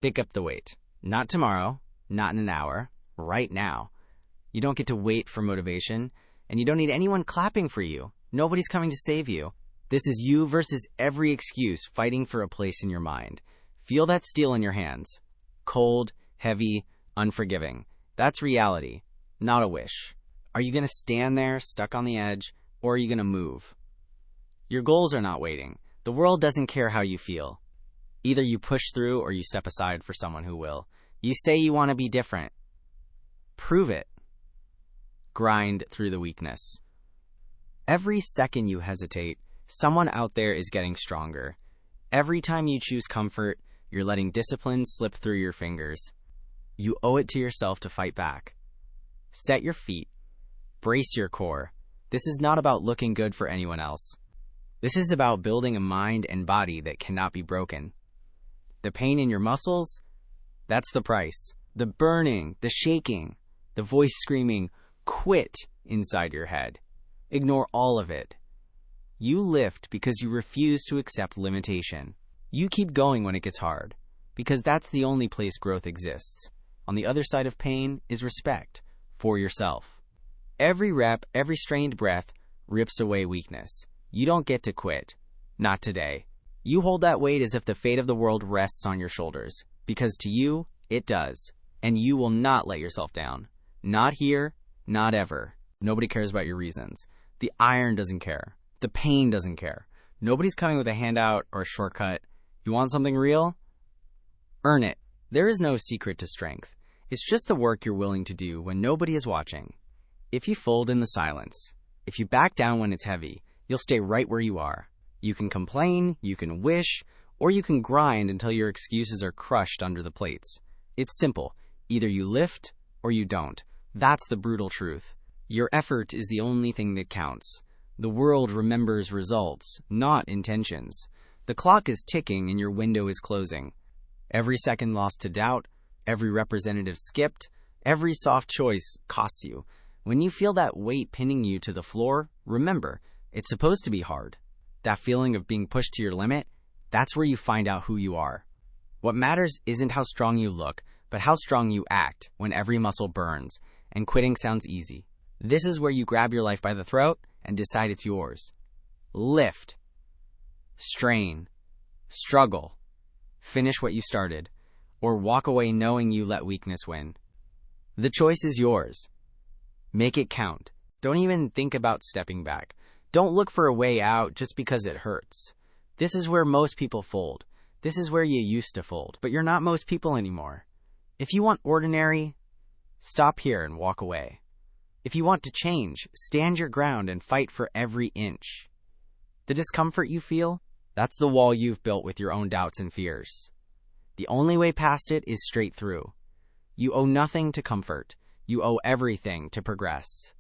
Pick up the weight. Not tomorrow, not in an hour, right now. You don't get to wait for motivation, and you don't need anyone clapping for you. Nobody's coming to save you. This is you versus every excuse fighting for a place in your mind. Feel that steel in your hands. Cold, heavy, unforgiving. That's reality, not a wish. Are you going to stand there, stuck on the edge, or are you going to move? Your goals are not waiting. The world doesn't care how you feel. Either you push through or you step aside for someone who will. You say you want to be different. Prove it. Grind through the weakness. Every second you hesitate, someone out there is getting stronger. Every time you choose comfort, you're letting discipline slip through your fingers. You owe it to yourself to fight back. Set your feet. Brace your core. This is not about looking good for anyone else. This is about building a mind and body that cannot be broken. The pain in your muscles, that's the price. The burning, the shaking, the voice screaming, quit inside your head. Ignore all of it. You lift because you refuse to accept limitation. You keep going when it gets hard, because that's the only place growth exists. On the other side of pain is respect for yourself. Every rep, every strained breath rips away weakness. You don't get to quit. Not today. You hold that weight as if the fate of the world rests on your shoulders, because to you, it does. And you will not let yourself down. Not here, not ever. Nobody cares about your reasons. The iron doesn't care. The pain doesn't care. Nobody's coming with a handout or a shortcut. You want something real? Earn it. There is no secret to strength. It's just the work you're willing to do when nobody is watching. If you fold in the silence, if you back down when it's heavy, you'll stay right where you are. You can complain, you can wish, or you can grind until your excuses are crushed under the plates. It's simple. Either you lift or you don't. That's the brutal truth. Your effort is the only thing that counts. The world remembers results, not intentions. The clock is ticking and your window is closing. Every second lost to doubt, every representative skipped, every soft choice costs you. When you feel that weight pinning you to the floor, remember, it's supposed to be hard. That feeling of being pushed to your limit, that's where you find out who you are. What matters isn't how strong you look, but how strong you act when every muscle burns, and quitting sounds easy. This is where you grab your life by the throat and decide it's yours. Lift. Strain. Struggle. Finish what you started, or walk away knowing you let weakness win. The choice is yours. Make it count. Don't even think about stepping back. Don't look for a way out just because it hurts. This is where most people fold. This is where you used to fold, but you're not most people anymore. If you want ordinary, stop here and walk away. If you want to change, stand your ground and fight for every inch. The discomfort you feel, that's the wall you've built with your own doubts and fears. The only way past it is straight through. You owe nothing to comfort. You owe everything to progress.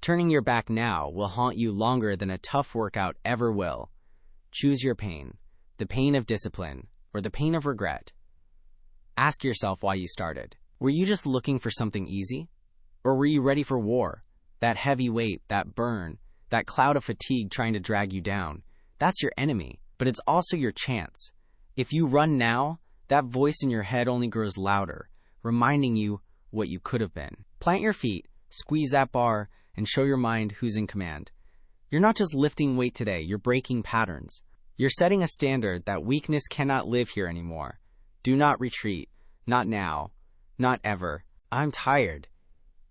Turning your back now will haunt you longer than a tough workout ever will. Choose your pain, the pain of discipline, or the pain of regret. Ask yourself why you started. Were you just looking for something easy? Or were you ready for war? That heavy weight, that burn, that cloud of fatigue trying to drag you down. That's your enemy, but it's also your chance. If you run now, that voice in your head only grows louder, reminding you what you could have been. Plant your feet, squeeze that bar, and show your mind who's in command. You're not just lifting weight today, you're breaking patterns. You're setting a standard that weakness cannot live here anymore. Do not retreat. Not now. Not ever. I'm tired.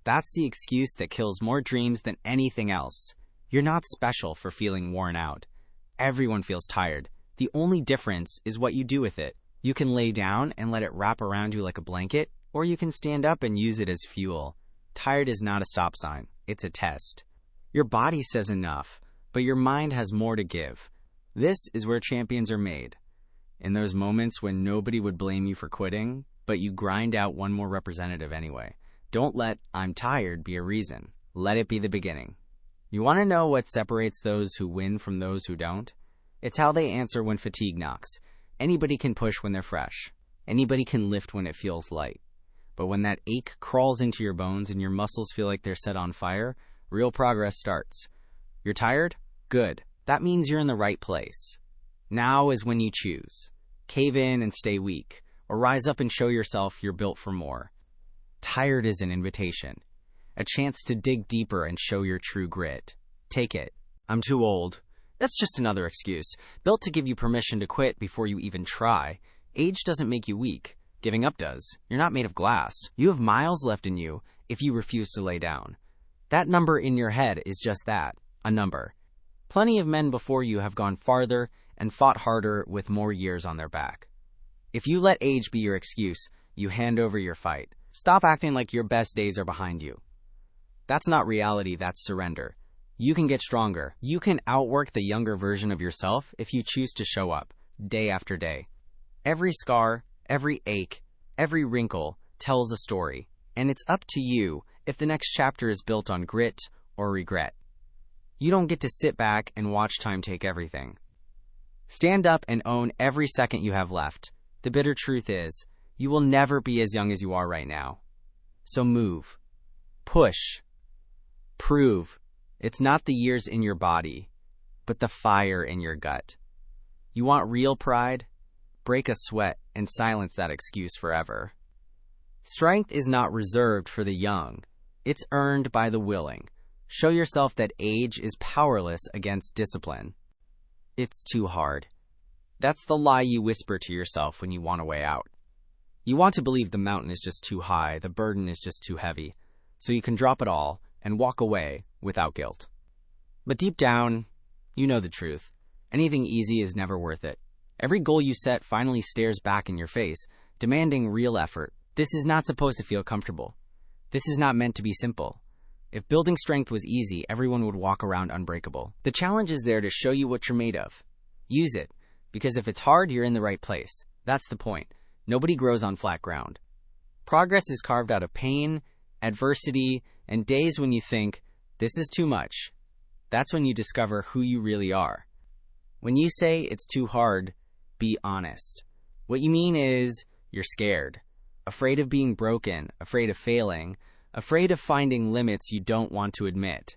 That's the excuse that kills more dreams than anything else. You're not special for feeling worn out. Everyone feels tired. The only difference is what you do with it. You can lay down and let it wrap around you like a blanket, or you can stand up and use it as fuel. Tired is not a stop sign. It's a test. Your body says enough, but your mind has more to give. This is where champions are made. In those moments when nobody would blame you for quitting, but you grind out one more representative anyway. Don't let "I'm tired" be a reason. Let it be the beginning. You want to know what separates those who win from those who don't? It's how they answer when fatigue knocks. Anybody can push when they're fresh. Anybody can lift when it feels light. But when that ache crawls into your bones and your muscles feel like they're set on fire, real progress starts. You're tired? Good. That means you're in the right place. Now is when you choose. Cave in and stay weak, or rise up and show yourself you're built for more. Tired is an invitation, a chance to dig deeper and show your true grit. Take it. I'm too old. That's just another excuse, built to give you permission to quit before you even try. Age doesn't make you weak. Giving up does. You're not made of glass. You have miles left in you if you refuse to lay down. That number in your head is just that, a number. Plenty of men before you have gone farther and fought harder with more years on their back. If you let age be your excuse, you hand over your fight. Stop acting like your best days are behind you. That's not reality, that's surrender. You can get stronger. You can outwork the younger version of yourself if you choose to show up, day after day. Every scar, every ache, every wrinkle tells a story, and it's up to you if the next chapter is built on grit or regret. You don't get to sit back and watch time take everything. Stand up and own every second you have left. The bitter truth is, you will never be as young as you are right now. So move. Push. Prove. It's not the years in your body, but the fire in your gut. You want real pride? Break a sweat and silence that excuse forever. Strength is not reserved for the young. It's earned by the willing. Show yourself that age is powerless against discipline. It's too hard. That's the lie you whisper to yourself when you want a way out. You want to believe the mountain is just too high, the burden is just too heavy, so you can drop it all and walk away without guilt. But deep down, you know the truth. Anything easy is never worth it. Every goal you set finally stares back in your face, demanding real effort. This is not supposed to feel comfortable. This is not meant to be simple. If building strength was easy, everyone would walk around unbreakable. The challenge is there to show you what you're made of. Use it, because if it's hard, you're in the right place. That's the point. Nobody grows on flat ground. Progress is carved out of pain, adversity, and days when you think, this is too much. That's when you discover who you really are. When you say it's too hard, be honest. What you mean is, you're scared. Afraid of being broken, afraid of failing, afraid of finding limits you don't want to admit.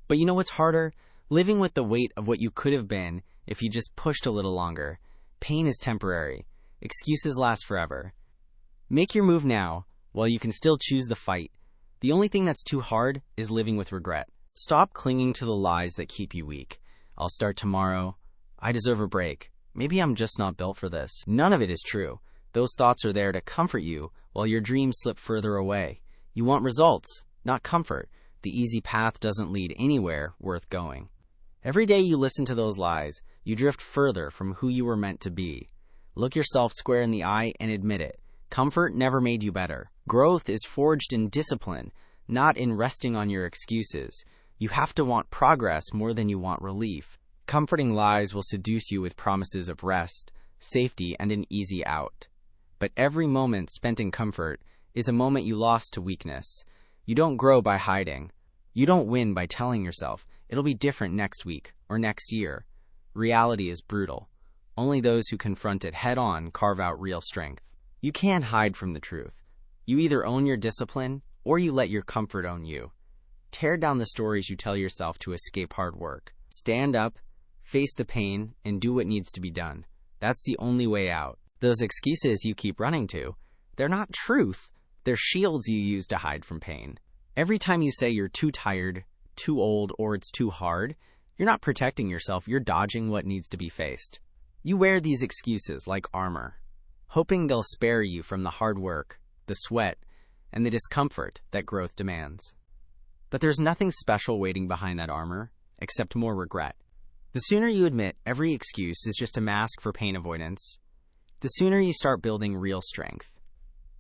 But you know what's harder? Living with the weight of what you could have been if you just pushed a little longer. Pain is temporary. Excuses last forever. Make your move now, while you can still choose the fight. The only thing that's too hard is living with regret. Stop clinging to the lies that keep you weak. I'll start tomorrow. I deserve a break. Maybe I'm just not built for this. None of it is true. Those thoughts are there to comfort you while your dreams slip further away. You want results, not comfort. The easy path doesn't lead anywhere worth going. Every day you listen to those lies, you drift further from who you were meant to be. Look yourself square in the eye and admit it. Comfort never made you better. Growth is forged in discipline, not in resting on your excuses. You have to want progress more than you want relief. Comforting lies will seduce you with promises of rest, safety, and an easy out. But every moment spent in comfort is a moment you lost to weakness. You don't grow by hiding. You don't win by telling yourself, it'll be different next week or next year. Reality is brutal. Only those who confront it head-on carve out real strength. You can't hide from the truth. You either own your discipline, or you let your comfort own you. Tear down the stories you tell yourself to escape hard work. Stand up, face the pain, and do what needs to be done. That's the only way out. Those excuses you keep running to, they're not truth. They're shields you use to hide from pain. Every time you say you're too tired, too old, or it's too hard, you're not protecting yourself, you're dodging what needs to be faced. You wear these excuses like armor, hoping they'll spare you from the hard work, the sweat, and the discomfort that growth demands. But there's nothing special waiting behind that armor, except more regret. The sooner you admit every excuse is just a mask for pain avoidance, the sooner you start building real strength.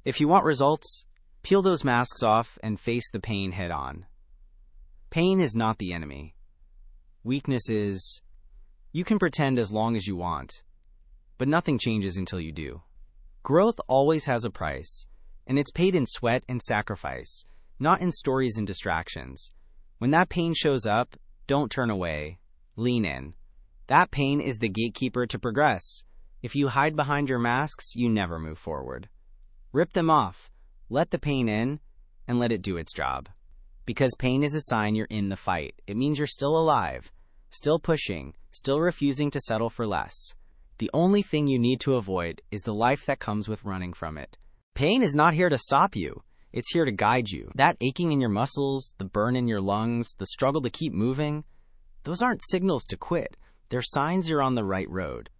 If you want results, peel those masks off and face the pain head on. Pain is not the enemy. Weakness is, you can pretend as long as you want, but nothing changes until you do. Growth always has a price, and it's paid in sweat and sacrifice, not in stories and distractions. When that pain shows up, don't turn away. Lean in. That pain is the gatekeeper to progress. If you hide behind your masks, you never move forward. Rip them off, let the pain in, and let it do its job. Because pain is a sign you're in the fight. It means you're still alive, still pushing, still refusing to settle for less. The only thing you need to avoid is the life that comes with running from it. Pain is not here to stop you. It's here to guide you. That aching in your muscles, the burn in your lungs, the struggle to keep moving, those aren't signals to quit. They're signs you're on the right road.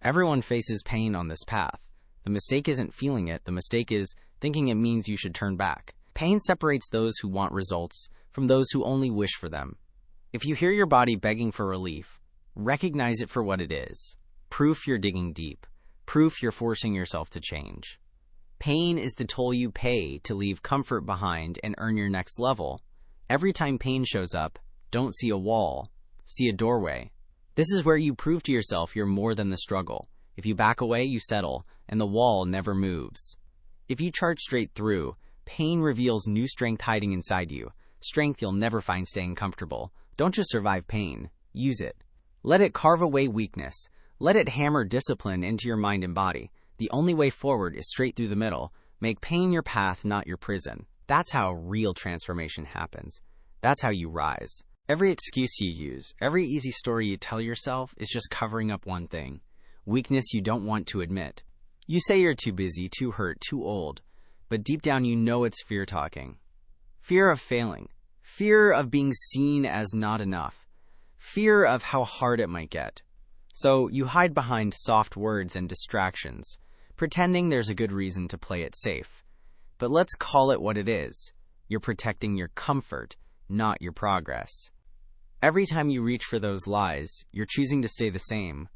Everyone faces pain on this path. The mistake isn't feeling it. The mistake is thinking it means you should turn back. Pain separates those who want results from those who only wish for them. If you hear your body begging for relief, recognize it for what it is. Proof you're digging deep. Proof you're forcing yourself to change. Pain is the toll you pay to leave comfort behind and earn your next level. Every time pain shows up, don't see a wall, see a doorway. This is where you prove to yourself you're more than the struggle. If you back away, you settle, and the wall never moves. If you charge straight through, pain reveals new strength hiding inside you. Strength you'll never find staying comfortable. Don't just survive pain, use it. Let it carve away weakness. Let it hammer discipline into your mind and body. The only way forward is straight through the middle. Make pain your path, not your prison. That's how real transformation happens. That's how you rise. Every excuse you use, every easy story you tell yourself is just covering up one thing: weakness you don't want to admit. You say you're too busy, too hurt, too old, but deep down you know it's fear talking. Fear of failing. Fear of being seen as not enough. Fear of how hard it might get. So you hide behind soft words and distractions, pretending there's a good reason to play it safe. But let's call it what it is. You're protecting your comfort, not your progress. Every time you reach for those lies, you're choosing to stay the same.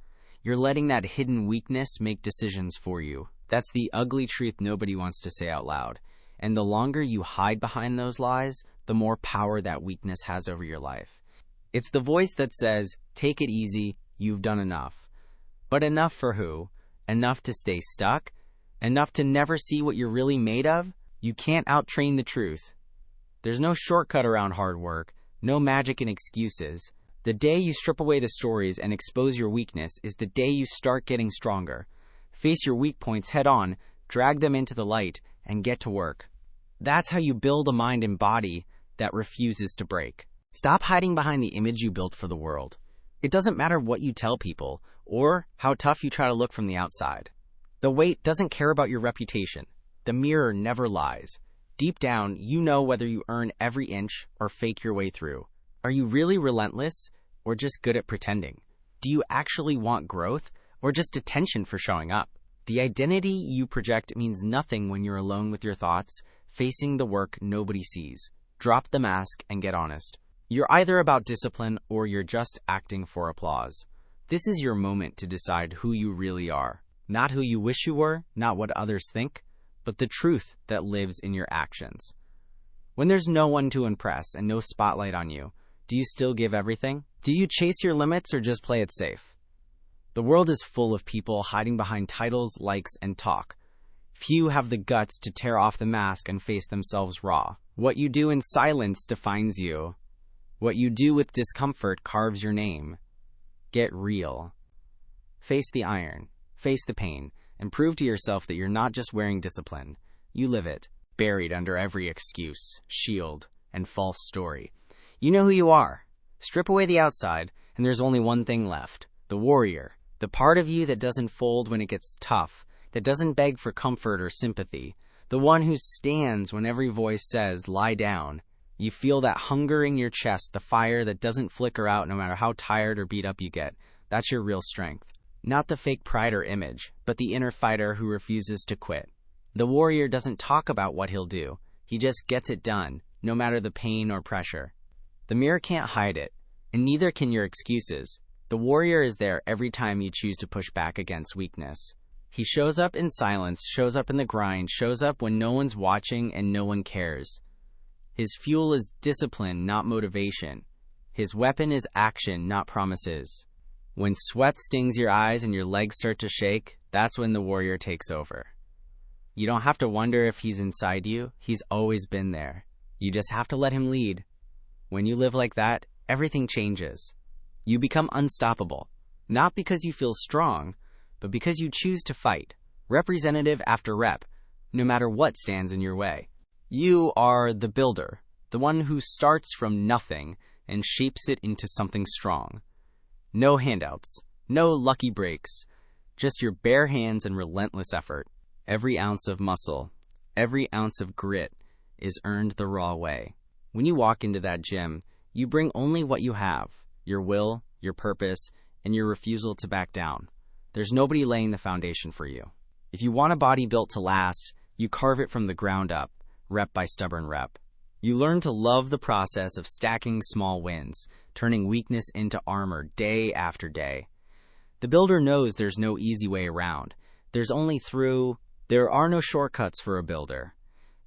You're letting that hidden weakness make decisions for you. That's the ugly truth nobody wants to say out loud. And the longer you hide behind those lies, the more power that weakness has over your life. It's the voice that says, take it easy, you've done enough. But enough for who? Enough to stay stuck? Enough to never see what you're really made of? You can't out-train the truth. There's no shortcut around hard work, no magic in excuses. The day you strip away the stories and expose your weakness is the day you start getting stronger. Face your weak points head on, drag them into the light, and get to work. That's how you build a mind and body that refuses to break. Stop hiding behind the image you built for the world. It doesn't matter what you tell people or how tough you try to look from the outside. The weight doesn't care about your reputation. The mirror never lies. Deep down, you know whether you earn every inch or fake your way through. Are you really relentless or just good at pretending? Do you actually want growth or just attention for showing up? The identity you project means nothing when you're alone with your thoughts, facing the work nobody sees. Drop the mask and get honest. You're either about discipline or you're just acting for applause. This is your moment to decide who you really are. Not who you wish you were, not what others think, but the truth that lives in your actions. When there's no one to impress and no spotlight on you, do you still give everything? Do you chase your limits or just play it safe? The world is full of people hiding behind titles, likes, and talk. Few have the guts to tear off the mask and face themselves raw. What you do in silence defines you. What you do with discomfort carves your name. Get real. Face the iron, face the pain, and prove to yourself that you're not just wearing discipline. You live it, buried under every excuse, shield, and false story. You know who you are. Strip away the outside, and there's only one thing left: the warrior. The part of you that doesn't fold when it gets tough, that doesn't beg for comfort or sympathy. The one who stands when every voice says, lie down. You feel that hunger in your chest, the fire that doesn't flicker out no matter how tired or beat up you get. That's your real strength. Not the fake pride or image, but the inner fighter who refuses to quit. The warrior doesn't talk about what he'll do. He just gets it done, no matter the pain or pressure. The mirror can't hide it, and neither can your excuses. The warrior is there every time you choose to push back against weakness. He shows up in silence, shows up in the grind, shows up when no one's watching and no one cares. His fuel is discipline, not motivation. His weapon is action, not promises. When sweat stings your eyes and your legs start to shake, that's when the warrior takes over. You don't have to wonder if he's inside you. He's always been there. You just have to let him lead. When you live like that, everything changes. You become unstoppable, not because you feel strong, but because you choose to fight, representative after rep, no matter what stands in your way. You are the builder, the one who starts from nothing and shapes it into something strong. No handouts, no lucky breaks, Just your bare hands and relentless effort. Every ounce of muscle, every ounce of grit is earned the raw way. When you walk into that gym, you bring only what you have, your will, your purpose, and your refusal to back down. There's nobody laying the foundation for you. If you want a body built to last, you carve it from the ground up, rep by stubborn rep. You learn to love the process of stacking small wins, turning weakness into armor day after day. The builder knows there's no easy way around. There's only through. There are no shortcuts for a builder.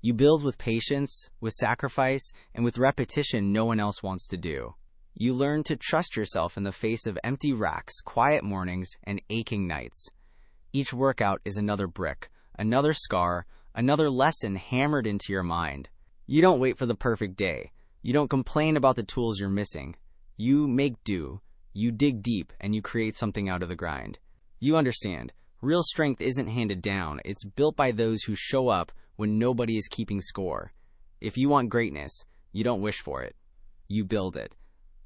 You build with patience, with sacrifice, and with repetition no one else wants to do. You learn to trust yourself in the face of empty racks, quiet mornings, and aching nights. Each workout is another brick, another scar, another lesson hammered into your mind. You don't wait for the perfect day. You don't complain about the tools you're missing. You make do. You dig deep, and you create something out of the grind. You understand, real strength isn't handed down. It's built by those who show up when nobody is keeping score. If you want greatness, you don't wish for it. You build it.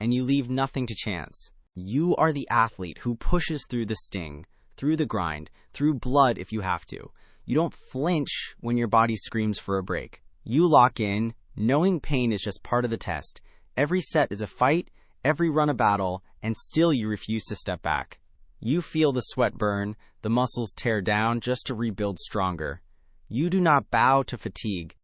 And you leave nothing to chance. You are the athlete who pushes through the sting, through the grind, through blood if you have to. You don't flinch when your body screams for a break. You lock in, knowing pain is just part of the test. Every set is a fight, every run a battle, and still you refuse to step back. You feel the sweat burn, the muscles tear down just to rebuild stronger. You do not bow to fatigue.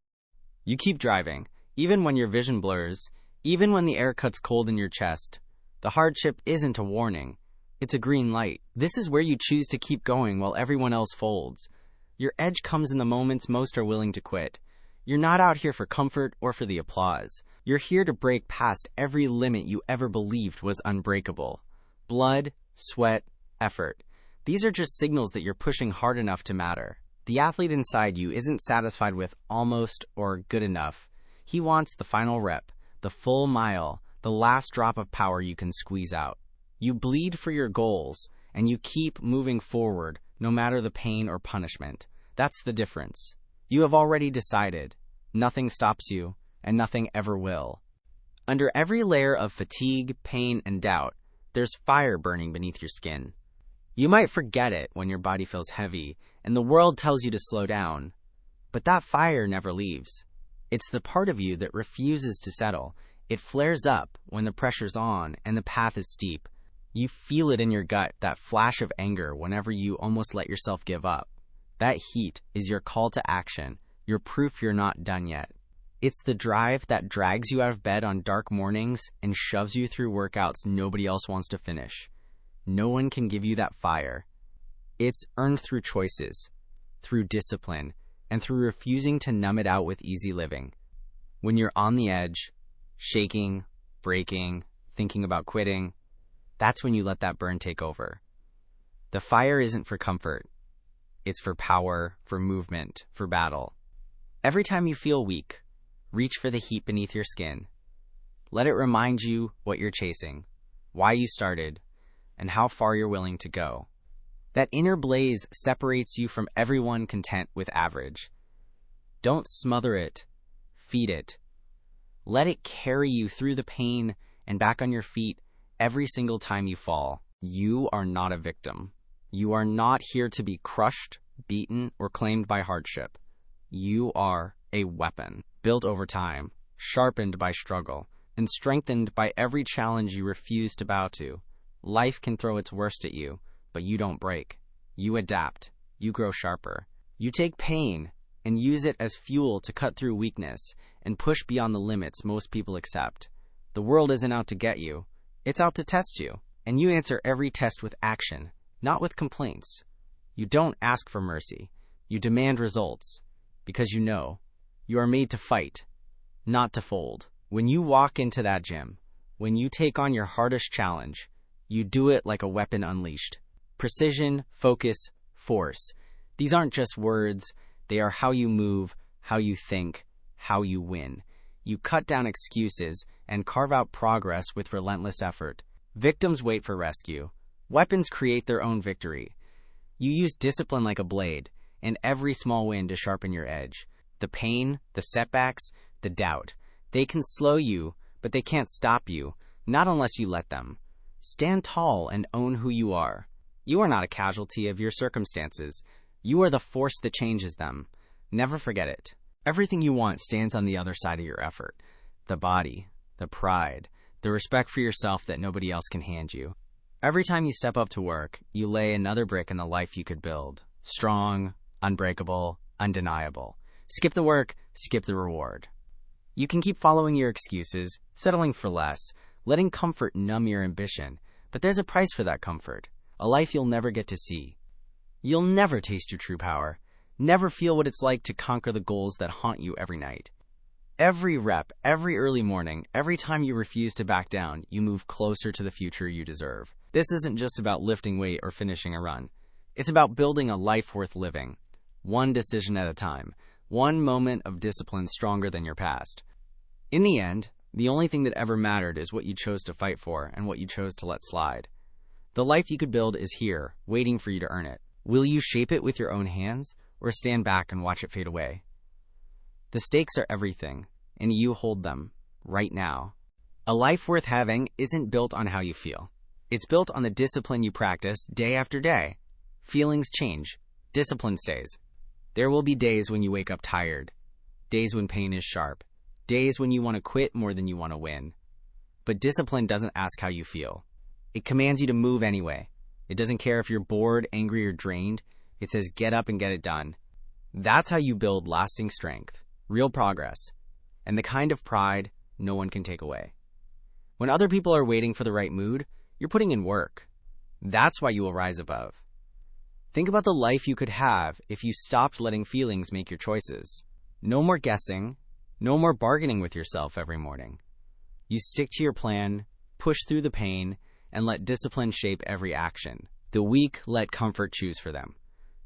You keep driving, even when your vision blurs, even when the air cuts cold in your chest. The hardship isn't a warning. It's a green light. This is where you choose to keep going while everyone else folds. Your edge comes in the moments most are willing to quit. You're not out here for comfort or for the applause. You're here to break past every limit you ever believed was unbreakable. Blood, sweat, effort. These are just signals that you're pushing hard enough to matter. The athlete inside you isn't satisfied with almost or good enough. He wants the final rep, the full mile, the last drop of power you can squeeze out. You bleed for your goals, and you keep moving forward, no matter the pain or punishment. That's the difference. You have already decided. Nothing stops you, and nothing ever will. Under every layer of fatigue, pain, and doubt, there's fire burning beneath your skin. You might forget it when your body feels heavy, and the world tells you to slow down. But that fire never leaves. It's the part of you that refuses to settle. It flares up when the pressure's on and the path is steep. You feel it in your gut, that flash of anger whenever you almost let yourself give up. That heat is your call to action, your proof you're not done yet. It's the drive that drags you out of bed on dark mornings and shoves you through workouts nobody else wants to finish. No one can give you that fire. It's earned through choices, through discipline, and through refusing to numb it out with easy living. When you're on the edge, shaking, breaking, thinking about quitting, that's when you let that burn take over. The fire isn't for comfort. It's for power, for movement, for battle. Every time you feel weak, reach for the heat beneath your skin. Let it remind you what you're chasing, why you started, and how far you're willing to go. That inner blaze separates you from everyone content with average. Don't smother it. Feed it. Let it carry you through the pain and back on your feet every single time you fall. You are not a victim. You are not here to be crushed, beaten, or claimed by hardship. You are a weapon, built over time, sharpened by struggle, and strengthened by every challenge you refuse to bow to. Life can throw its worst at you, but you don't break. You adapt. You grow sharper. You take pain and use it as fuel to cut through weakness and push beyond the limits most people accept. The world isn't out to get you. It's out to test you. And you answer every test with action, not with complaints. You don't ask for mercy. You demand results. Because you know, you are made to fight, not to fold. When you walk into that gym, when you take on your hardest challenge, you do it like a weapon unleashed. Precision, focus, force. These aren't just words. They are how you move, how you think, how you win. You cut down excuses and carve out progress with relentless effort. Victims wait for rescue. Weapons create their own victory. You use discipline like a blade, and every small win to sharpen your edge. The pain, the setbacks, the doubt. They can slow you, but they can't stop you, not unless you let them. Stand tall and own who you are. You are not a casualty of your circumstances. You are the force that changes them. Never forget it. Everything you want stands on the other side of your effort. The body, the pride, the respect for yourself that nobody else can hand you. Every time you step up to work, you lay another brick in the life you could build. Strong, unbreakable, undeniable. Skip the work, skip the reward. You can keep following your excuses, settling for less, letting comfort numb your ambition, but there's a price for that comfort, a life you'll never get to see. You'll never taste your true power, never feel what it's like to conquer the goals that haunt you every night. Every rep, every early morning, every time you refuse to back down, you move closer to the future you deserve. This isn't just about lifting weight or finishing a run. It's about building a life worth living, one decision at a time, one moment of discipline stronger than your past. In the end, the only thing that ever mattered is what you chose to fight for and what you chose to let slide. The life you could build is here, waiting for you to earn it. Will you shape it with your own hands, or stand back and watch it fade away? The stakes are everything, and you hold them, right now. A life worth having isn't built on how you feel. It's built on the discipline you practice day after day. Feelings change. Discipline stays. There will be days when you wake up tired, days when pain is sharp, days when you want to quit more than you want to win. But discipline doesn't ask how you feel. It commands you to move anyway. It doesn't care if you're bored, angry, or drained. It says get up and get it done. That's how you build lasting strength, real progress, and the kind of pride no one can take away. When other people are waiting for the right mood, you're putting in work. That's why you will rise above. Think about the life you could have if you stopped letting feelings make your choices. No more guessing, no more bargaining with yourself every morning. You stick to your plan, push through the pain, and let discipline shape every action. The weak let comfort choose for them.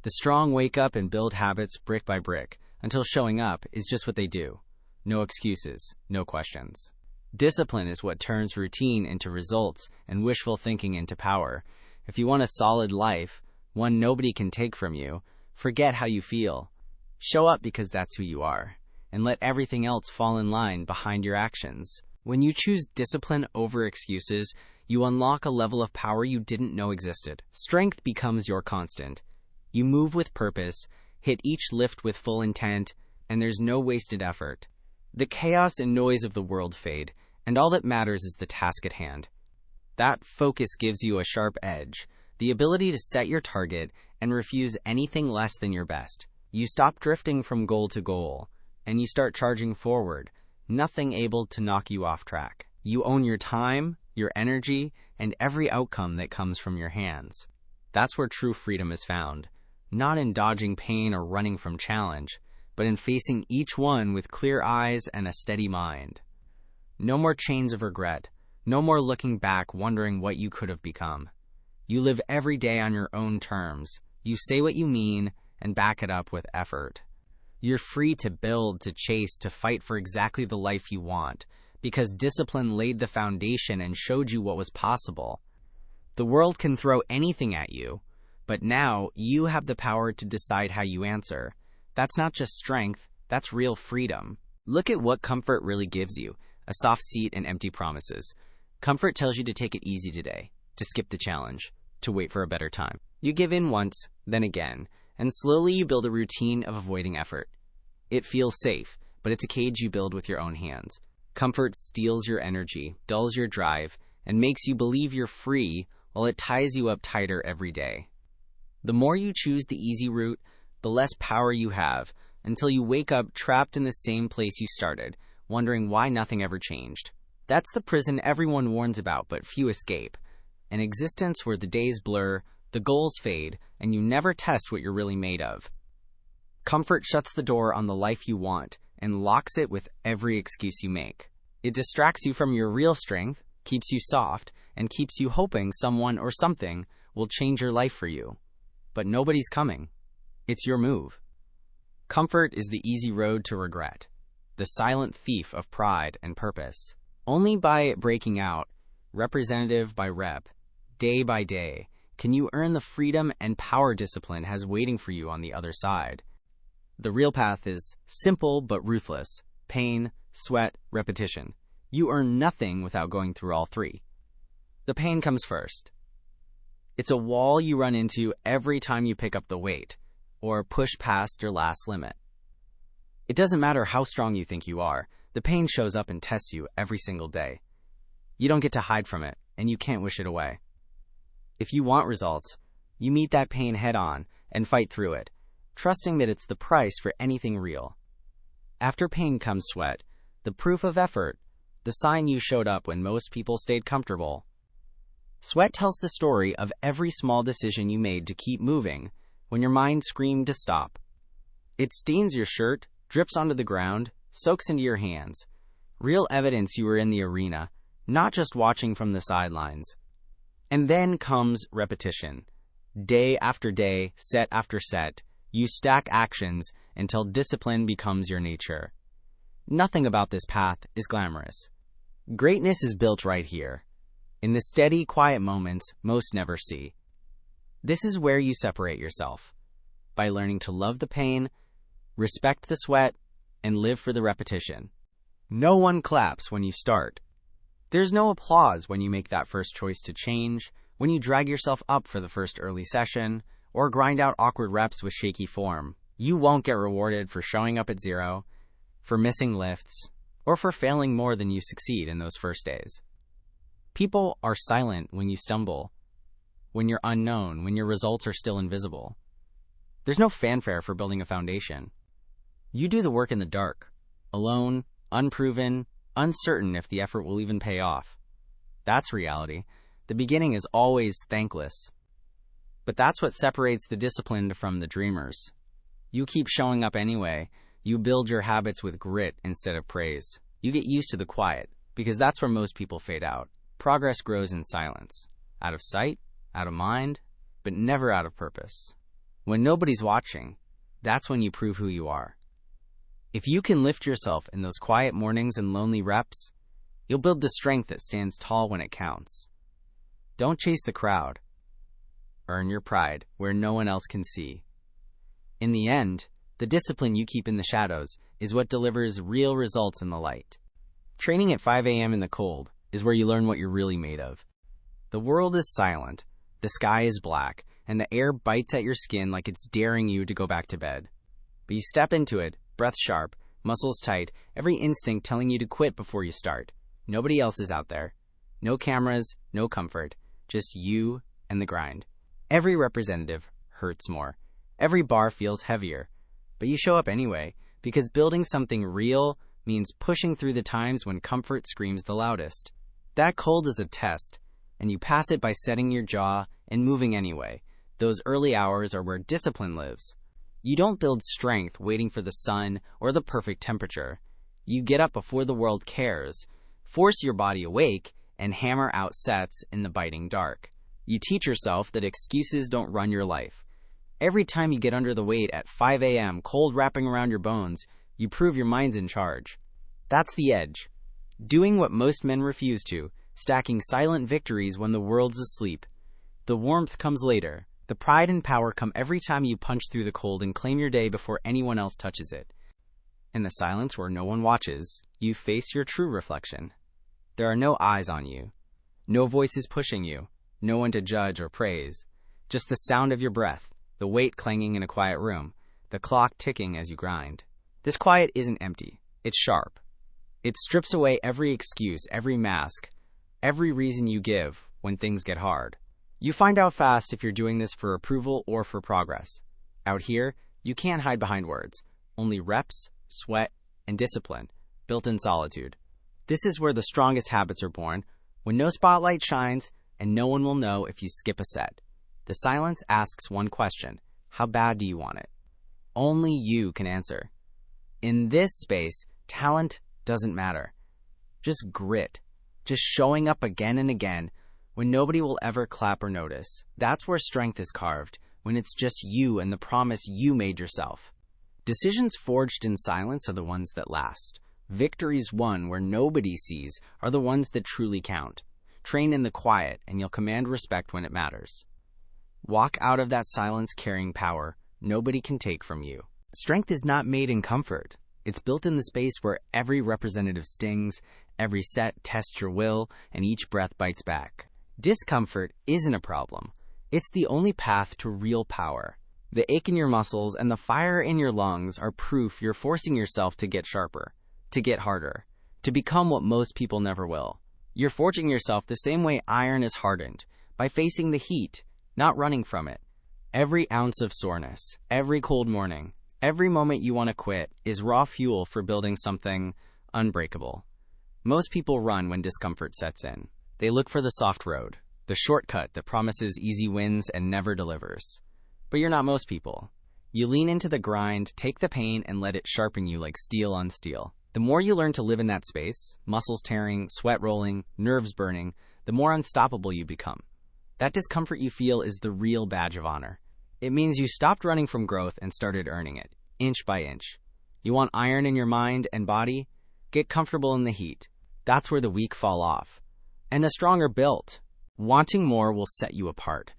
The strong wake up and build habits brick by brick until showing up is just what they do. No excuses, no questions. Discipline is what turns routine into results and wishful thinking into power. If you want a solid life, one nobody can take from you, forget how you feel. Show up because that's who you are, and let everything else fall in line behind your actions. When you choose discipline over excuses, you unlock a level of power you didn't know existed. Strength becomes your constant. You move with purpose, hit each lift with full intent, and there's no wasted effort. The chaos and noise of the world fade, and all that matters is the task at hand. That focus gives you a sharp edge, the ability to set your target and refuse anything less than your best. You stop drifting from goal to goal, and you start charging forward, nothing able to knock you off track. You own your time, your energy, and every outcome that comes from your hands. That's where true freedom is found, not in dodging pain or running from challenge, but in facing each one with clear eyes and a steady mind. No more chains of regret, no more looking back wondering what you could have become. You live every day on your own terms. You say what you mean and back it up with effort. You're free to build, to chase, to fight for exactly the life you want, because discipline laid the foundation and showed you what was possible. The world can throw anything at you, but now you have the power to decide how you answer. That's not just strength, that's real freedom. Look at what comfort really gives you, a soft seat and empty promises. Comfort tells you to take it easy today, to skip the challenge, to wait for a better time. You give in once, then again, and slowly you build a routine of avoiding effort. It feels safe, but it's a cage you build with your own hands. Comfort steals your energy, dulls your drive, and makes you believe you're free while it ties you up tighter every day. The more you choose the easy route, the less power you have, until you wake up trapped in the same place you started, wondering why nothing ever changed. That's the prison everyone warns about, but few escape. An existence where the days blur, the goals fade, and you never test what you're really made of. Comfort shuts the door on the life you want and locks it with every excuse you make. It distracts you from your real strength, keeps you soft, and keeps you hoping someone or something will change your life for you. But nobody's coming. It's your move. Comfort is the easy road to regret, the silent thief of pride and purpose. Only by breaking out, representative by rep, day by day, can you earn the freedom and power discipline has waiting for you on the other side. The real path is simple but ruthless: pain, sweat, repetition. You earn nothing without going through all three. The pain comes first. It's a wall you run into every time you pick up the weight or push past your last limit. It doesn't matter how strong you think you are, the pain shows up and tests you every single day. You don't get to hide from it, and you can't wish it away. If you want results, you meet that pain head-on and fight through it, trusting that it's the price for anything real. After pain comes sweat, the proof of effort, the sign you showed up when most people stayed comfortable. Sweat tells the story of every small decision you made to keep moving when your mind screamed to stop. It stains your shirt, drips onto the ground, soaks into your hands. Real evidence you were in the arena, not just watching from the sidelines. And then comes repetition. Day after day, set after set, you stack actions until discipline becomes your nature. Nothing about this path is glamorous. Greatness is built right here, in the steady, quiet moments most never see. This is where you separate yourself, by learning to love the pain, respect the sweat, and live for the repetition. No one claps when you start. There's no applause when you make that first choice to change, when you drag yourself up for the first early session, or grind out awkward reps with shaky form. You won't get rewarded for showing up at zero, for missing lifts, or for failing more than you succeed in those first days. People are silent when you stumble, when you're unknown, when your results are still invisible. There's no fanfare for building a foundation. You do the work in the dark, alone, unproven, uncertain if the effort will even pay off. That's reality. The beginning is always thankless. But that's what separates the disciplined from the dreamers. You keep showing up anyway. You build your habits with grit instead of praise. You get used to the quiet, because that's where most people fade out. Progress grows in silence. Out of sight, out of mind, but never out of purpose. When nobody's watching, that's when you prove who you are. If you can lift yourself in those quiet mornings and lonely reps, you'll build the strength that stands tall when it counts. Don't chase the crowd. Earn your pride where no one else can see. In the end, the discipline you keep in the shadows is what delivers real results in the light. Training at 5 a.m. in the cold is where you learn what you're really made of. The world is silent, the sky is black, and the air bites at your skin like it's daring you to go back to bed. But you step into it, breath sharp, muscles tight, every instinct telling you to quit before you start. Nobody else is out there. No cameras, no comfort, just you and the grind. Every representative hurts more. Every bar feels heavier. But you show up anyway, because building something real means pushing through the times when comfort screams the loudest. That cold is a test, and you pass it by setting your jaw and moving anyway. Those early hours are where discipline lives. You don't build strength waiting for the sun or the perfect temperature. You get up before the world cares, force your body awake, and hammer out sets in the biting dark. You teach yourself that excuses don't run your life. Every time you get under the weight at 5 a.m., cold wrapping around your bones, you prove your mind's in charge. That's the edge. Doing what most men refuse to, stacking silent victories when the world's asleep. The warmth comes later. The pride and power come every time you punch through the cold and claim your day before anyone else touches it. In the silence where no one watches, you face your true reflection. There are no eyes on you. No voices pushing you. No one to judge or praise. Just the sound of your breath, the weight clanging in a quiet room, the clock ticking as you grind. This quiet isn't empty. It's sharp. It strips away every excuse, every mask, every reason you give when things get hard. You find out fast if you're doing this for approval or for progress. Out here, you can't hide behind words. Only reps, sweat, and discipline, built in solitude. This is where the strongest habits are born, when no spotlight shines and no one will know if you skip a set. The silence asks one question: how bad do you want it? Only you can answer. In this space, talent doesn't matter. Just grit. Just showing up again and again when nobody will ever clap or notice. That's where strength is carved, when it's just you and the promise you made yourself. Decisions forged in silence are the ones that last. Victories won where nobody sees are the ones that truly count. Train in the quiet, and you'll command respect when it matters. Walk out of that silence carrying power nobody can take from you. Strength is not made in comfort. It's built in the space where every representative stings, every set tests your will, and each breath bites back. Discomfort isn't a problem. It's the only path to real power. The ache in your muscles and the fire in your lungs are proof you're forcing yourself to get sharper, to get harder, to become what most people never will. You're forging yourself the same way iron is hardened, by facing the heat, not running from it. Every ounce of soreness, every cold morning, every moment you want to quit is raw fuel for building something unbreakable. Most people run when discomfort sets in. They look for the soft road, the shortcut that promises easy wins and never delivers. But you're not most people. You lean into the grind, take the pain, and let it sharpen you like steel on steel. The more you learn to live in that space, muscles tearing, sweat rolling, nerves burning, the more unstoppable you become. That discomfort you feel is the real badge of honor. It means you stopped running from growth and started earning it, inch by inch. You want iron in your mind and body? Get comfortable in the heat. That's where the weak fall off. And the strong are built. Wanting more will set you apart.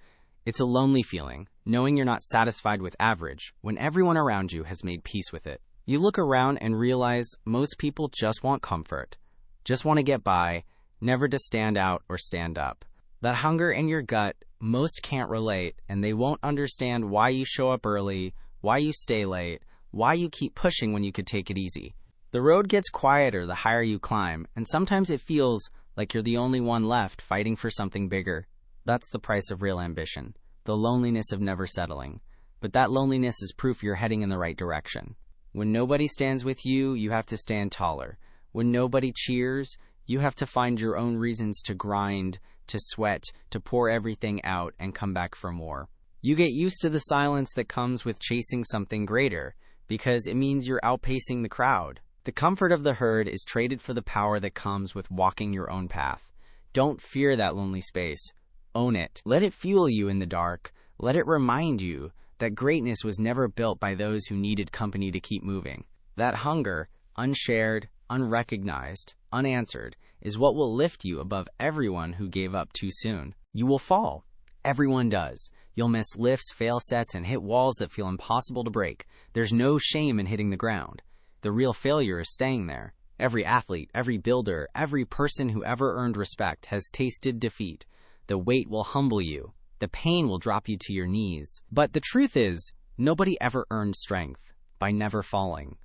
It's a lonely feeling, knowing you're not satisfied with average when everyone around you has made peace with it. You look around and realize most people just want comfort, just want to get by, never to stand out or stand up. That hunger in your gut, most can't relate, and they won't understand why you show up early, why you stay late, why you keep pushing when you could take it easy. The road gets quieter the higher you climb, and sometimes it feels like you're the only one left fighting for something bigger. That's the price of real ambition, the loneliness of never settling. But that loneliness is proof you're heading in the right direction. When nobody stands with you, you have to stand taller. When nobody cheers, you have to find your own reasons to grind, to sweat, to pour everything out and come back for more. You get used to the silence that comes with chasing something greater, because it means you're outpacing the crowd. The comfort of the herd is traded for the power that comes with walking your own path. Don't fear that lonely space. Own it. Let it fuel you in the dark. Let it remind you that greatness was never built by those who needed company to keep moving. That hunger, unshared, unrecognized, unanswered, is what will lift you above everyone who gave up too soon. You will fall. Everyone does. You'll miss lifts, fail sets, and hit walls that feel impossible to break. There's no shame in hitting the ground. The real failure is staying there. Every athlete, every builder, every person who ever earned respect has tasted defeat. The weight will humble you. The pain will drop you to your knees. But the truth is, nobody ever earned strength by never falling.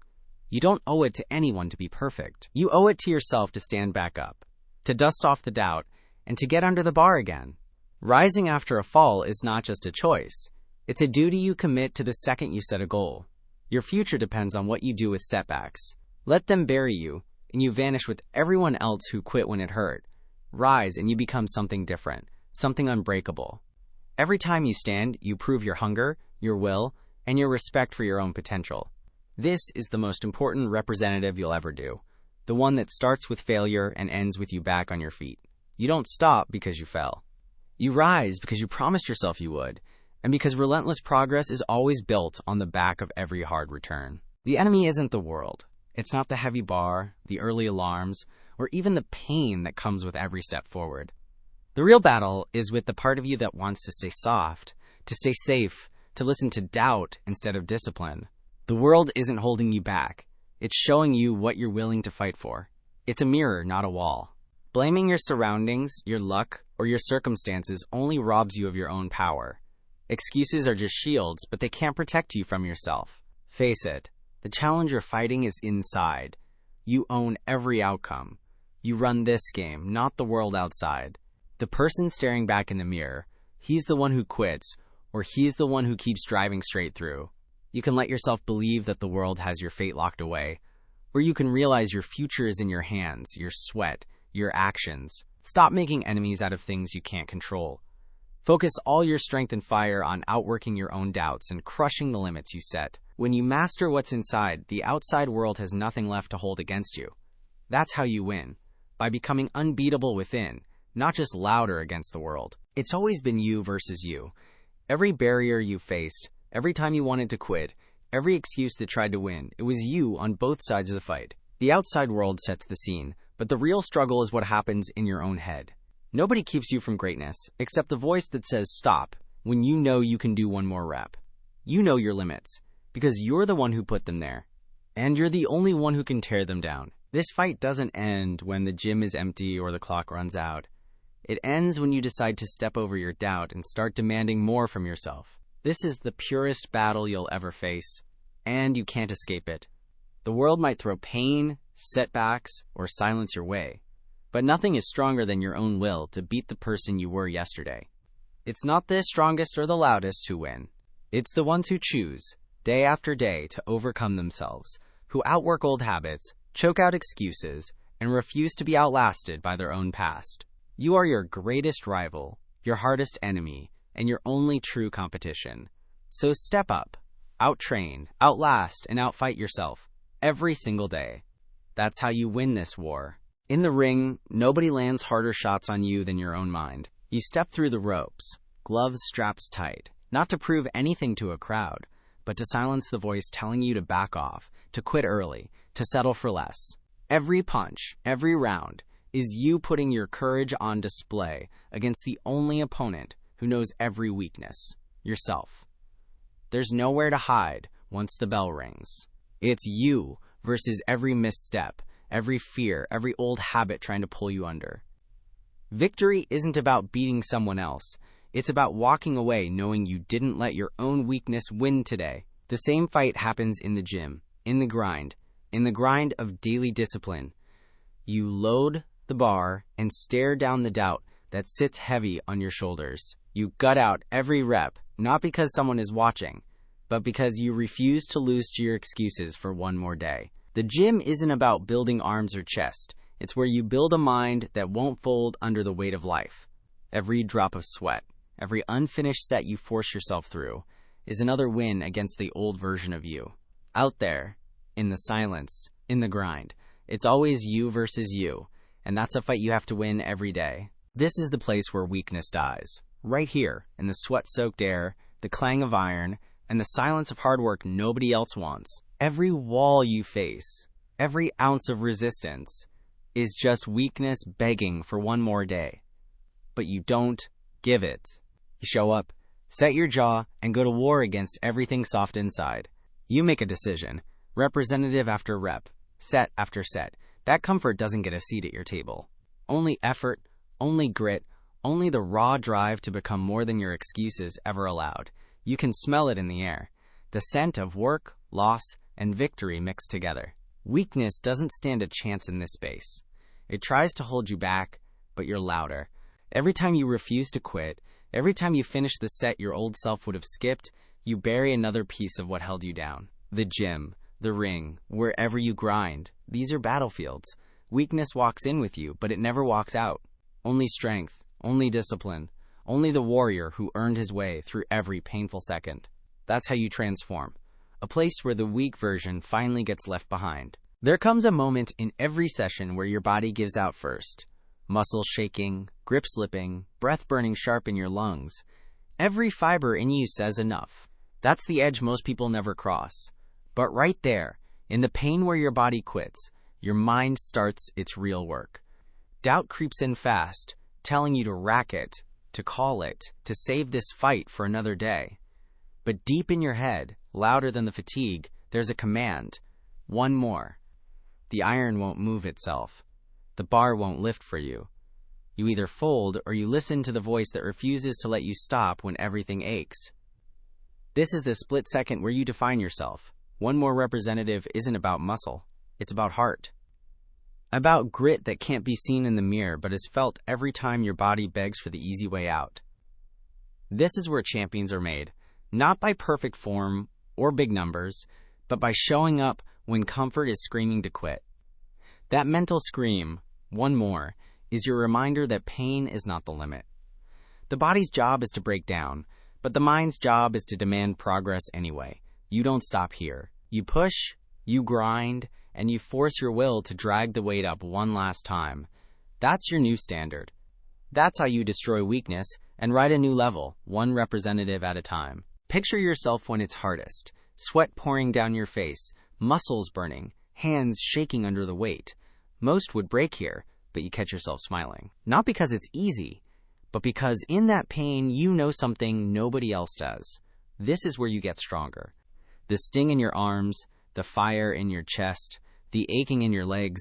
You don't owe it to anyone to be perfect. You owe it to yourself to stand back up, to dust off the doubt, and to get under the bar again. Rising after a fall is not just a choice. It's a duty you commit to the second you set a goal. Your future depends on what you do with setbacks. Let them bury you, and you vanish with everyone else who quit when it hurt. Rise and you become something different, something unbreakable. Every time you stand, you prove your hunger, your will, and your respect for your own potential. This is the most important representative you'll ever do, the one that starts with failure and ends with you back on your feet. You don't stop because you fell. You rise because you promised yourself you would, and because relentless progress is always built on the back of every hard return. The enemy isn't the world. It's not the heavy bar, the early alarms, or even the pain that comes with every step forward. The real battle is with the part of you that wants to stay soft, to stay safe, to listen to doubt instead of discipline. The world isn't holding you back. It's showing you what you're willing to fight for. It's a mirror, not a wall. Blaming your surroundings, your luck, or your circumstances only robs you of your own power. Excuses are just shields, but they can't protect you from yourself. Face it, the challenge you're fighting is inside. You own every outcome. You run this game, not the world outside. The person staring back in the mirror, he's the one who quits, or he's the one who keeps driving straight through. You can let yourself believe that the world has your fate locked away, or you can realize your future is in your hands, your sweat, your actions. Stop making enemies out of things you can't control. Focus all your strength and fire on outworking your own doubts and crushing the limits you set. When you master what's inside, the outside world has nothing left to hold against you. That's how you win, by becoming unbeatable within, not just louder against the world. It's always been you versus you. Every barrier you faced, every time you wanted to quit, every excuse that tried to win, it was you on both sides of the fight. The outside world sets the scene, but the real struggle is what happens in your own head. Nobody keeps you from greatness, except the voice that says stop when you know you can do one more rep. You know your limits, because you're the one who put them there, and you're the only one who can tear them down. This fight doesn't end when the gym is empty or the clock runs out. It ends when you decide to step over your doubt and start demanding more from yourself. This is the purest battle you'll ever face, and you can't escape it. The world might throw pain, setbacks, or silence your way, but nothing is stronger than your own will to beat the person you were yesterday. It's not the strongest or the loudest who win. It's the ones who choose, day after day, to overcome themselves, who outwork old habits, choke out excuses, and refuse to be outlasted by their own past. You are your greatest rival, your hardest enemy, and your only true competition. So step up, out-train, outlast, and outfight yourself every single day. That's how you win this war. In the ring, nobody lands harder shots on you than your own mind. You step through the ropes, gloves strapped tight, not to prove anything to a crowd, but to silence the voice telling you to back off, to quit early, to settle for less. Every punch, every round, is you putting your courage on display against the only opponent who knows every weakness, yourself. There's nowhere to hide once the bell rings. It's you versus every misstep, every fear, every old habit trying to pull you under. Victory isn't about beating someone else. It's about walking away knowing you didn't let your own weakness win today. The same fight happens in the gym, in the grind of daily discipline. You load the bar and stare down the doubt that sits heavy on your shoulders. You gut out every rep, not because someone is watching, but because you refuse to lose to your excuses for one more day. The gym isn't about building arms or chest. It's where you build a mind that won't fold under the weight of life. Every drop of sweat, every unfinished set you force yourself through, is another win against the old version of you. Out there, in the silence, in the grind, it's always you versus you, and that's a fight you have to win every day. This is the place where weakness dies. Right here, in the sweat-soaked air, the clang of iron, and the silence of hard work nobody else wants. Every wall you face, every ounce of resistance, is just weakness begging for one more day. But you don't give it. You show up, set your jaw, and go to war against everything soft inside. You make a decision, representative after rep, set after set. That comfort doesn't get a seat at your table. Only effort, only grit, only the raw drive to become more than your excuses ever allowed. You can smell it in the air. The scent of work, loss, and victory mixed together. Weakness doesn't stand a chance in this space. It tries to hold you back, but you're louder. Every time you refuse to quit, every time you finish the set your old self would have skipped, you bury another piece of what held you down. The gym, the ring, wherever you grind, these are battlefields. Weakness walks in with you, but it never walks out. Only strength, only discipline, only the warrior who earned his way through every painful second. That's how you transform. A place where the weak version finally gets left behind. There comes a moment in every session where your body gives out first. Muscles shaking, grip slipping, breath burning sharp in your lungs. Every fiber in you says enough. That's the edge most people never cross. But right there, in the pain where your body quits, your mind starts its real work. Doubt creeps in fast, telling you to rack it, to call it, to save this fight for another day. But deep in your head, louder than the fatigue, there's a command. One more. The iron won't move itself. The bar won't lift for you. You either fold or you listen to the voice that refuses to let you stop when everything aches. This is the split second where you define yourself. One more representative isn't about muscle. It's about heart. About grit that can't be seen in the mirror but is felt every time your body begs for the easy way out. This is where champions are made. Not by perfect form or big numbers, but by showing up when comfort is screaming to quit. That mental scream, one more, is your reminder that pain is not the limit. The body's job is to break down, but the mind's job is to demand progress anyway. You don't stop here. You push, you grind, and you force your will to drag the weight up one last time. That's your new standard. That's how you destroy weakness and ride a new level, one representative at a time. Picture yourself when it's hardest, sweat pouring down your face, muscles burning, hands shaking under the weight. Most would break here, but you catch yourself smiling. Not because it's easy, but because in that pain you know something nobody else does. This is where you get stronger. The sting in your arms, the fire in your chest, the aching in your legs,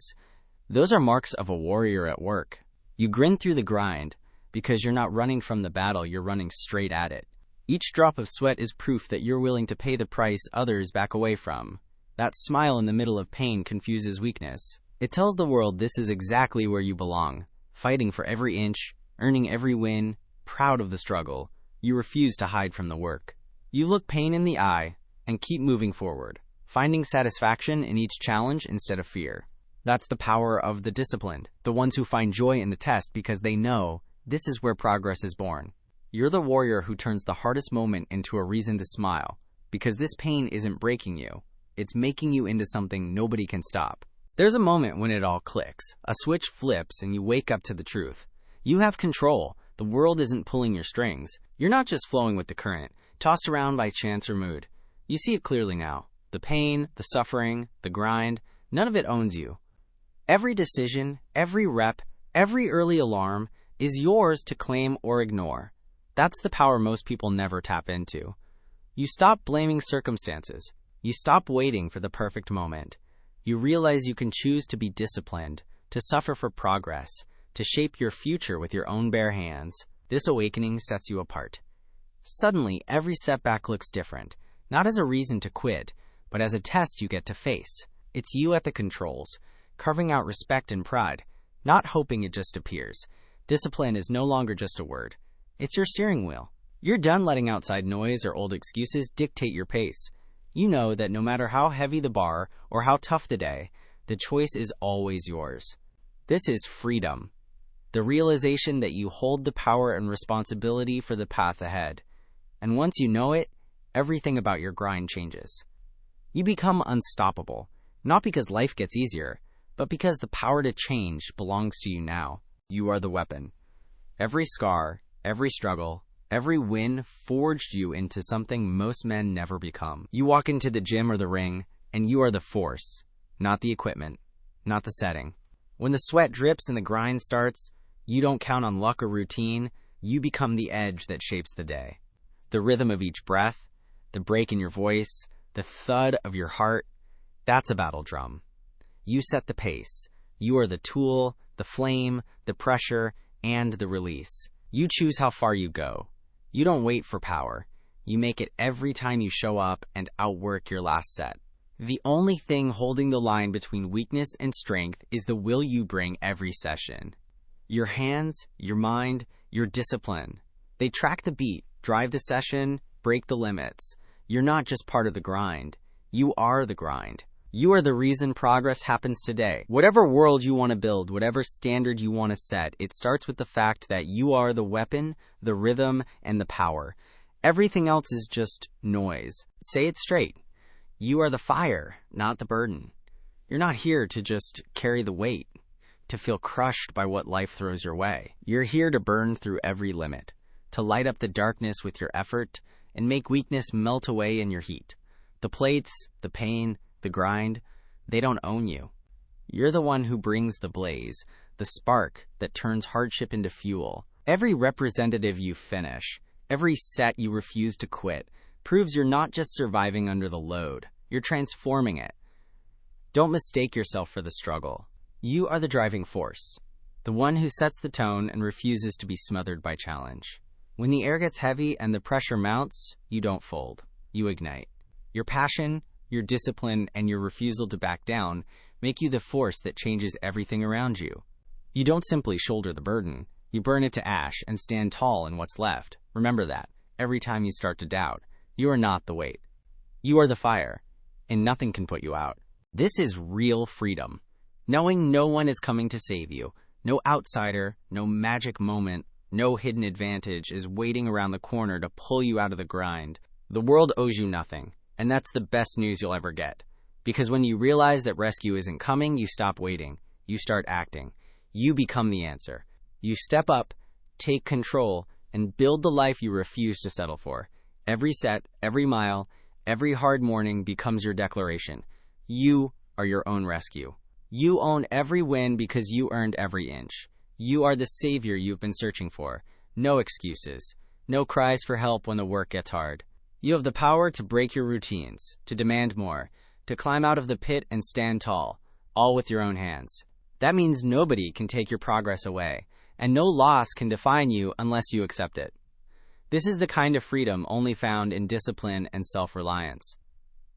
those are marks of a warrior at work. You grin through the grind, because you're not running from the battle, you're running straight at it. Each drop of sweat is proof that you're willing to pay the price others back away from. That smile in the middle of pain confuses weakness. It tells the world this is exactly where you belong, fighting for every inch, earning every win, proud of the struggle. You refuse to hide from the work. You look pain in the eye and keep moving forward, finding satisfaction in each challenge instead of fear. That's the power of the disciplined, the ones who find joy in the test because they know this is where progress is born. You're the warrior who turns the hardest moment into a reason to smile, because this pain isn't breaking you, it's making you into something nobody can stop. There's a moment when it all clicks, a switch flips, and you wake up to the truth. You have control. The world isn't pulling your strings. You're not just flowing with the current, tossed around by chance or mood. You see it clearly now. The pain, the suffering, the grind, none of it owns you. Every decision, every rep, every early alarm is yours to claim or ignore. That's the power most people never tap into. You stop blaming circumstances. You stop waiting for the perfect moment. You realize you can choose to be disciplined, to suffer for progress, to shape your future with your own bare hands. This awakening sets you apart. Suddenly, every setback looks different, not as a reason to quit, but as a test you get to face. It's you at the controls, carving out respect and pride, not hoping it just appears. Discipline is no longer just a word. It's your steering wheel. You're done letting outside noise or old excuses dictate your pace. You know that no matter how heavy the bar or how tough the day, the choice is always yours. This is freedom. The realization that you hold the power and responsibility for the path ahead. And once you know it, everything about your grind changes. You become unstoppable, not because life gets easier, but because the power to change belongs to you now. You are the weapon. Every scar, every struggle, every win forged you into something most men never become. You walk into the gym or the ring, and you are the force, not the equipment, not the setting. When the sweat drips and the grind starts, you don't count on luck or routine. You become the edge that shapes the day. The rhythm of each breath, the break in your voice, the thud of your heart, that's a battle drum. You set the pace. You are the tool, the flame, the pressure, and the release. You choose how far you go. You don't wait for power. You make it every time you show up and outwork your last set. The only thing holding the line between weakness and strength is the will you bring every session. Your hands, your mind, your discipline. They track the beat, drive the session, break the limits. You're not just part of the grind. You are the grind. You are the reason progress happens today. Whatever world you want to build, whatever standard you want to set, it starts with the fact that you are the weapon, the rhythm, and the power. Everything else is just noise. Say it straight. You are the fire, not the burden. You're not here to just carry the weight, to feel crushed by what life throws your way. You're here to burn through every limit, to light up the darkness with your effort, and make weakness melt away in your heat. The plates, the pain, the grind, they don't own you. You're the one who brings the blaze, the spark that turns hardship into fuel. Every representative you finish, every set you refuse to quit, proves you're not just surviving under the load, you're transforming it. Don't mistake yourself for the struggle. You are the driving force, the one who sets the tone and refuses to be smothered by challenge. When the air gets heavy and the pressure mounts, you don't fold, you ignite. Your passion, your discipline, and your refusal to back down make you the force that changes everything around you. You don't simply shoulder the burden. You burn it to ash and stand tall in what's left. Remember that. Every time you start to doubt, you are not the weight. You are the fire, and nothing can put you out. This is real freedom. Knowing no one is coming to save you. No outsider, no magic moment, no hidden advantage is waiting around the corner to pull you out of the grind. The world owes you nothing. And that's the best news you'll ever get. Because when you realize that rescue isn't coming, you stop waiting. You start acting. You become the answer. You step up, take control, and build the life you refuse to settle for. Every set, every mile, every hard morning becomes your declaration. You are your own rescue. You own every win because you earned every inch. You are the savior you've been searching for. No excuses. No cries for help when the work gets hard. You have the power to break your routines, to demand more, to climb out of the pit and stand tall, all with your own hands. That means nobody can take your progress away. and no loss can define you unless you accept it. This is the kind of freedom only found in discipline and self-reliance.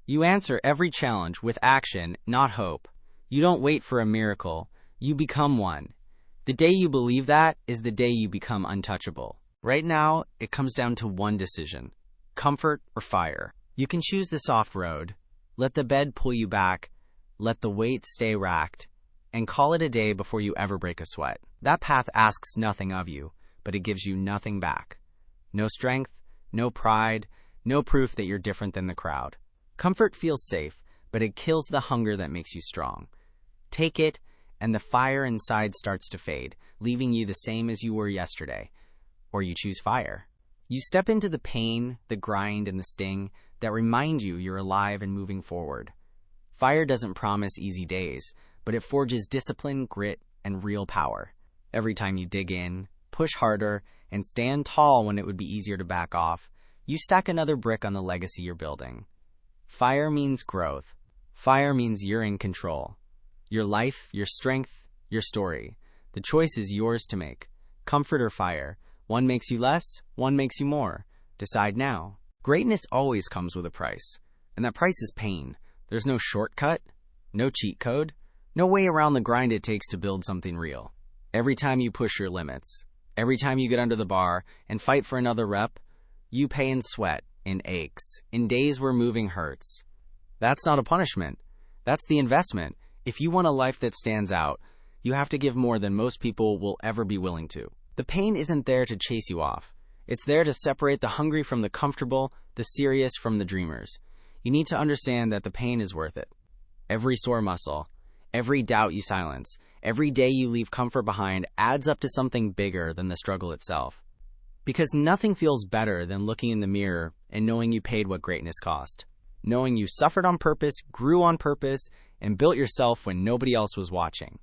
You answer every challenge with action, not hope. You don't wait for a miracle. You become one. The day you believe that is the day you become untouchable. Right now, it comes down to one decision: comfort or fire. You can choose the soft road. Let the bed pull you back. Let the weight stay racked. And call it a day before you ever break a sweat. That path asks nothing of you, but it gives you nothing back. No strength, no pride, no proof that you're different than the crowd. Comfort feels safe, but it kills the hunger that makes you strong. Take it, and the fire inside starts to fade, leaving you the same as you were yesterday. Or you choose fire. You step into the pain, the grind, and the sting that remind you you're alive and moving forward. Fire doesn't promise easy days, but it forges discipline, grit, and real power. Every time you dig in, push harder, and stand tall when it would be easier to back off, you stack another brick on the legacy you're building. Fire means growth. Fire means you're in control. Your life, your strength, your story. The choice is yours to make. Comfort or fire. One makes you less, one makes you more. Decide now. Greatness always comes with a price, and that price is pain. There's no shortcut, no cheat code, no way around the grind it takes to build something real. Every time you push your limits, every time you get under the bar and fight for another rep, you pay in sweat, in aches, in days where moving hurts. That's not a punishment. That's the investment. If you want a life that stands out, you have to give more than most people will ever be willing to. The pain isn't there to chase you off. It's there to separate the hungry from the comfortable, the serious from the dreamers. You need to understand that the pain is worth it. Every sore muscle, every doubt you silence, every day you leave comfort behind adds up to something bigger than the struggle itself. Because nothing feels better than looking in the mirror and knowing you paid what greatness cost. Knowing you suffered on purpose, grew on purpose, and built yourself when nobody else was watching.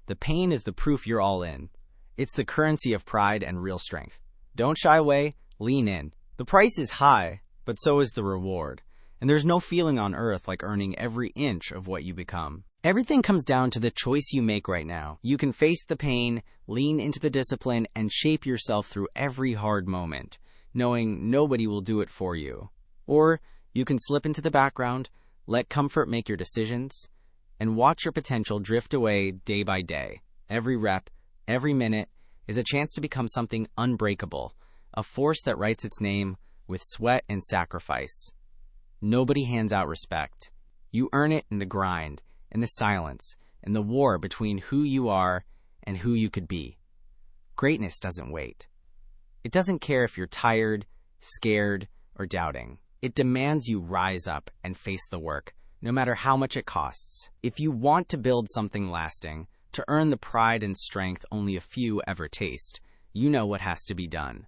The pain is the proof you're all in. It's the currency of pride and real strength. Don't shy away, lean in. The price is high, but so is the reward. And there's no feeling on earth like earning every inch of what you become. Everything comes down to the choice you make right now. You can face the pain, lean into the discipline, and shape yourself through every hard moment, knowing nobody will do it for you. Or you can slip into the background, let comfort make your decisions, and watch your potential drift away day by day. Every rep, every minute is a chance to become something unbreakable, a force that writes its name with sweat and sacrifice. Nobody hands out respect. You earn it in the grind, in the silence, in the war between who you are and who you could be. Greatness doesn't wait. It doesn't care if you're tired, scared, or doubting. It demands you rise up and face the work, no matter how much it costs. If you want to build something lasting, to earn the pride and strength only a few ever taste, you know what has to be done.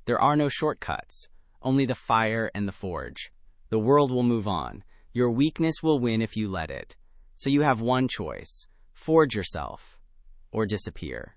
There are no shortcuts, only the fire and the forge. The world will move on. Your weakness will win if you let it. So you have one choice: forge yourself or disappear.